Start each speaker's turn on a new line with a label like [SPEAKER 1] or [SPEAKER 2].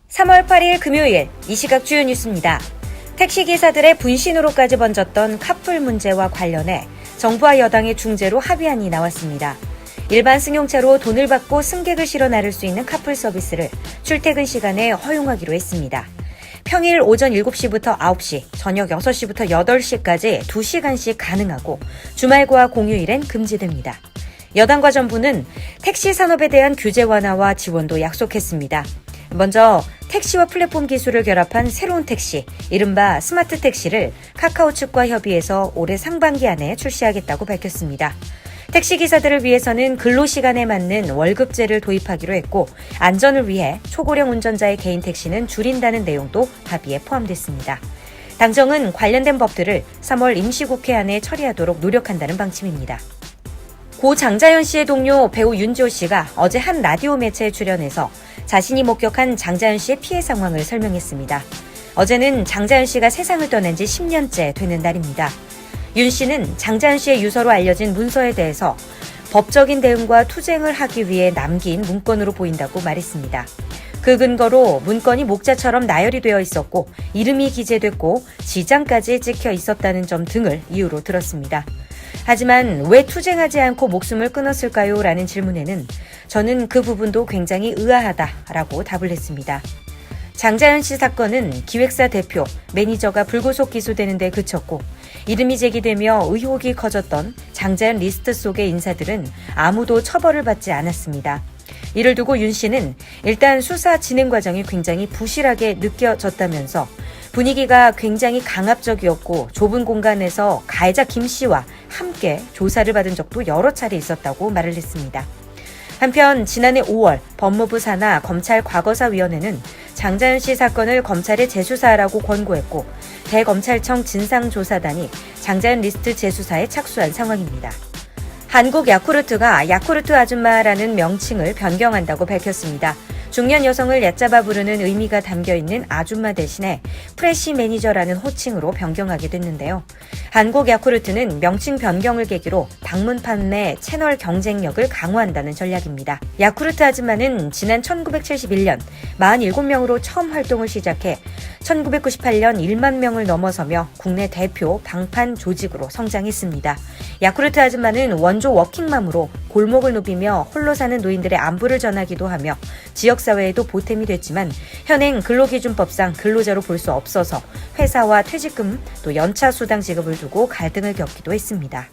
[SPEAKER 1] 3월 8일 금요일 이 시각 주요 뉴스입니다. 택시기사들의 분신으로까지 번졌던 카풀 문제와 관련해 정부와 여당의 중재로 합의안이 나왔습니다. 일반 승용차로 돈을 받고 승객을 실어 나를 수 있는 카풀 서비스를 출퇴근 시간에 허용하기로 했습니다. 평일 오전 7시부터 9시, 저녁 6시부터 8시까지 2시간씩 가능하고 주말과 공휴일엔 금지됩니다. 여당과 정부는 택시 산업에 대한 규제 완화와 지원도 약속했습니다. 먼저 택시와 플랫폼 기술을 결합한 새로운 택시, 이른바 스마트 택시를 카카오 측과 협의해서 올해 상반기 안에 출시하겠다고 밝혔습니다. 택시기사들을 위해서는 근로시간에 맞는 월급제를 도입하기로 했고 안전을 위해 초고령 운전자의 개인 택시는 줄인다는 내용도 합의에 포함됐습니다. 당정은 관련된 법들을 3월 임시국회 안에 처리하도록 노력한다는 방침입니다. 고 장자연 씨의 동료 배우 윤지호 씨가 어제 한 라디오 매체에 출연해서 자신이 목격한 장자연 씨의 피해 상황을 설명했습니다. 어제는 장자연 씨가 세상을 떠난 지 10년째 되는 날입니다. 윤 씨는 장자연 씨의 유서로 알려진 문서에 대해서 법적인 대응과 투쟁을 하기 위해 남긴 문건으로 보인다고 말했습니다. 그 근거로 문건이 목자처럼 나열이 되어 있었고 이름이 기재됐고 지장까지 찍혀 있었다는 점 등을 이유로 들었습니다. 하지만 왜 투쟁하지 않고 목숨을 끊었을까요? 라는 질문에는 저는 그 부분도 굉장히 의아하다라고 답을 했습니다. 장자연 씨 사건은 기획사 대표, 매니저가 불구속 기소되는 데 그쳤고 이름이 제기되며 의혹이 커졌던 장자연 리스트 속의 인사들은 아무도 처벌을 받지 않았습니다. 이를 두고 윤 씨는 일단 수사 진행 과정이 굉장히 부실하게 느껴졌다면서 분위기가 굉장히 강압적이었고 좁은 공간에서 가해자 김 씨와 함께 조사를 받은 적도 여러 차례 있었다고 말을 했습니다. 한편 지난해 5월 법무부 산하 검찰 과거사위원회는 장자연 씨 사건을 검찰에 재수사하라고 권고했고 대검찰청 진상조사단이 장자연 리스트 재수사에 착수한 상황입니다. 한국 야쿠르트가 야쿠르트 아줌마라는 명칭을 변경한다고 밝혔습니다. 중년 여성을 얕잡아 부르는 의미가 담겨있는 아줌마 대신에 프레시 매니저라는 호칭으로 변경하게 됐는데요. 한국 야쿠르트는 명칭 변경을 계기로 방문 판매 채널 경쟁력을 강화한다는 전략입니다. 야쿠르트 아줌마는 지난 1971년 47명으로 처음 활동을 시작해 1998년 1만 명을 넘어서며 국내 대표 방판 조직으로 성장했습니다. 야쿠르트 아줌마는 원조 워킹맘으로 골목을 누비며 홀로 사는 노인들의 안부를 전하기도 하며 지역사회에도 보탬이 됐지만 현행 근로기준법상 근로자로 볼 수 없어서 회사와 퇴직금 또 연차 수당 지급을 두고 갈등을 겪기도 했습니다.